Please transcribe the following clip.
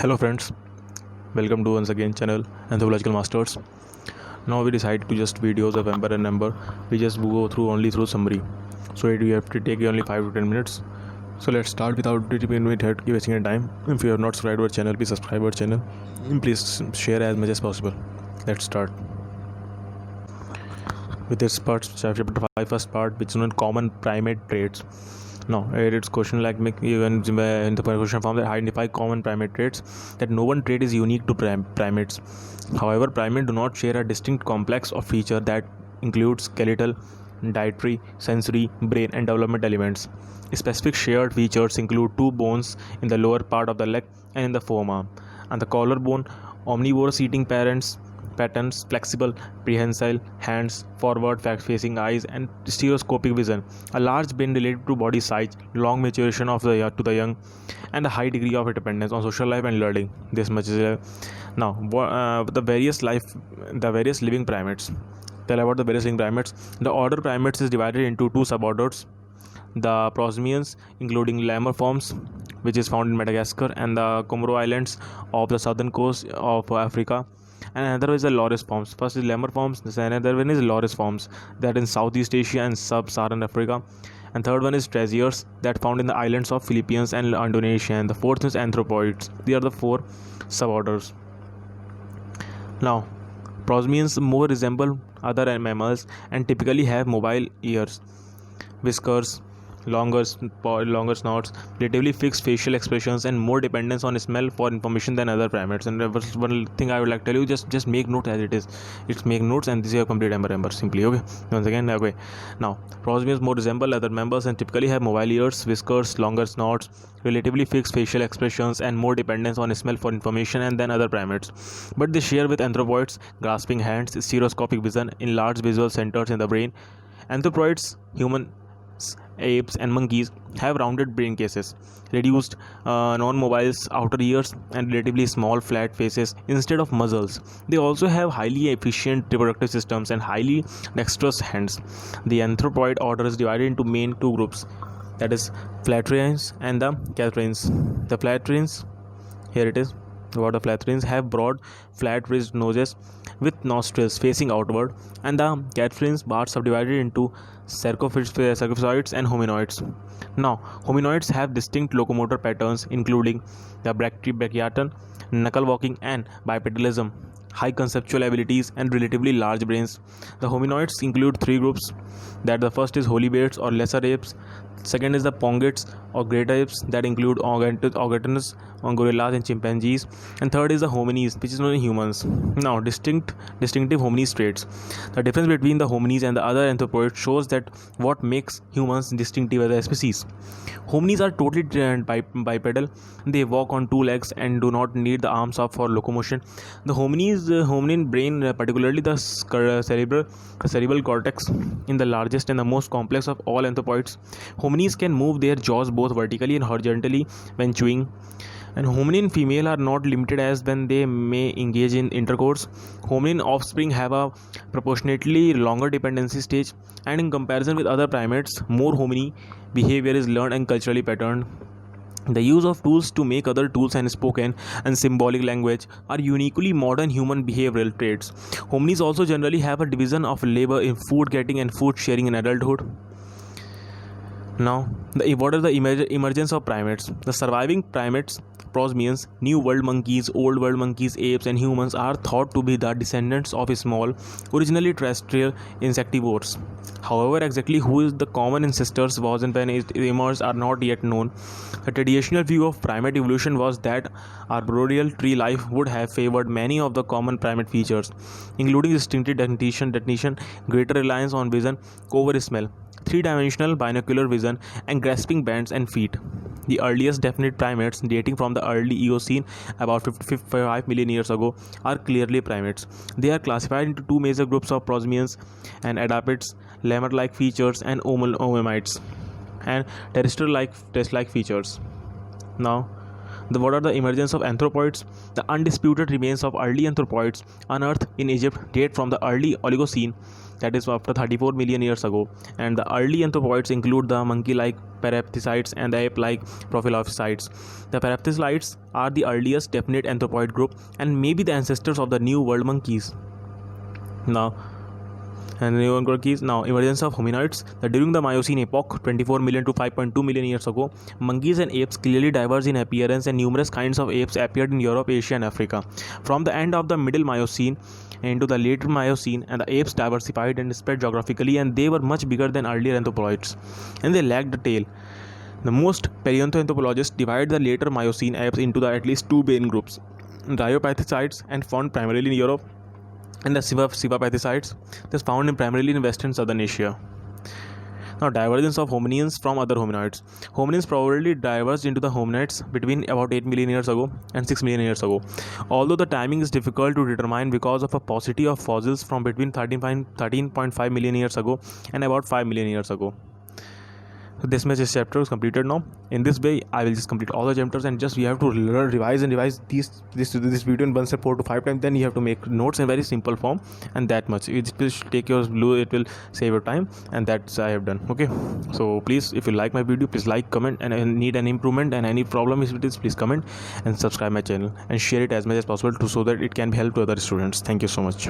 Hello friends, welcome to once again channel Anthropological Masters. Now we decide to just videos of Emperor and Ember. We just go through only through summary. So it we have to take only 5 to 10 minutes. So let's start without wasting any time. If you have not subscribed our channel, please subscribe our channel. And please share as much as possible. Let's start with this part, chapter 5, first part, which is on common primate traits. Now, it's question like make even in the question form that identify common primate traits. That no one trait is unique to primates. However, primates do not share a distinct complex of feature that includes skeletal, dietary, sensory, brain, and development elements. Specific shared features include two bones in the lower part of the leg and in the forearm, and the collarbone, omnivorous eating patterns, flexible, prehensile hands, forward-facing eyes, and stereoscopic vision. A large brain related to body size, long maturation of the young, and a high degree of dependence on social life and learning. This much is now the various living primates. Tell about the various living primates. The order primates is divided into two suborders. The prosimians, including lemur forms, which is found in Madagascar and the Comoro Islands of the southern coast of Africa, and another is the loris forms. First is lemur forms, the another one is loris forms that in Southeast Asia and sub-Saharan Africa, and third one is treasures that found in the islands of Philippines and Indonesia, and the fourth is anthropoids. These are the four suborders. Now, prosimians more resemble other mammals and typically have mobile ears, whiskers, longer snouts, relatively fixed facial expressions, and more dependence on smell for information than other primates. And one thing I would like to tell you, just make note as it is. It's make notes, and this is your complete ember simply. Okay. Once again, okay. Now, prosimians more resemble other members and typically have mobile ears, whiskers, longer snouts, relatively fixed facial expressions, and more dependence on smell for information and than other primates. But they share with anthropoids grasping hands, stereoscopic vision, enlarged visual centers in the brain. Anthropoids, humans, apes, and monkeys have rounded brain cases, reduced non-mobile outer ears, and relatively small flat faces instead of muzzles. They also have highly efficient reproductive systems and highly dexterous hands. The anthropoid order is divided into main two groups, that is flatirines and the catarrhines. The flatirines, here it is. What the flatirines have broad, flat-ridged noses with nostrils facing outward, and the catarrhines are subdivided into sarcophagoids and hominoids. Now, hominoids have distinct locomotor patterns, including the brachydon, knuckle walking, and bipedalism, high conceptual abilities, and relatively large brains. The hominoids include three groups. That the first is holybeards or lesser apes. Second is the pongids or great apes that include orangutans, gorillas, and chimpanzees. And third is the hominids, which is known as humans. Now, distinctive hominid traits. The difference between the hominids and the other anthropoids shows that what makes humans distinctive as a species. Hominids are totally bipedal. They walk on two legs and do not need the arms for locomotion. The hominin brain, particularly the cerebral cortex, in the largest and the most complex of all anthropoids. Hominids can move their jaws both vertically and horizontally when chewing. And hominin female are not limited as when they may engage in intercourse. Hominin offspring have a proportionately longer dependency stage, and in comparison with other primates, more hominin behavior is learned and culturally patterned. The use of tools to make other tools and spoken and symbolic language are uniquely modern human behavioral traits. Hominids also generally have a division of labor in food getting and food sharing in adulthood. Now, what is the emergence of primates? The surviving primates, prosimians, New World monkeys, Old World monkeys, apes, and humans are thought to be the descendants of small, originally terrestrial insectivores. However, exactly who is the common ancestors was and when it emerged are not yet known. The traditional view of primate evolution was that arboreal tree life would have favored many of the common primate features, including distinctive dentition, greater reliance on vision over smell, three-dimensional binocular vision, and grasping bands and feet. The earliest definite primates, dating from the early Eocene about 55 million years ago, are clearly primates. They are classified into two major groups of prosimians and adapets, lemur-like features, and hominids, and terrestrial-like features. Now, what are the emergence of anthropoids? The undisputed remains of early anthropoids unearthed in Egypt date from the early Oligocene. that is after 34 million years ago. And the early anthropoids include the monkey-like parapthysites and the ape-like prophylaophysites. The parapthysites are the earliest definite anthropoid group and maybe the ancestors of the New World monkeys. Now, emergence of hominoids. During the Miocene epoch, 24 million to 5.2 million years ago, monkeys and apes clearly diverged in appearance, and numerous kinds of apes appeared in Europe, Asia, and Africa. From the end of the Middle Miocene into the later Miocene, and the apes diversified and spread geographically, and they were much bigger than earlier anthropoids, and they lacked a tail. The most paleoanthropologists divide the later Miocene apes into at least two main groups: Diopithecides, and found primarily in Europe, and the Sivapithecides, that's found primarily in Western and Southern Asia. Now, divergence of hominids from other hominoids. Hominids probably diverged into the hominids between about 8 million years ago and 6 million years ago, although the timing is difficult to determine because of a paucity of fossils from between 13.5 million years ago and about 5 million years ago. So this much this chapter is completed now. In this way, I will just complete all the chapters, and just you have to revise this video in 1 step 4 to 5 times. Then you have to make notes in very simple form, and that much it will take your it will save your time, and that's I have done. Okay, so please, if you like my video, please like, comment, and need an improvement and any problem is with this, please comment and subscribe my channel and share it as much as possible so that it can be help to other students. Thank you so much.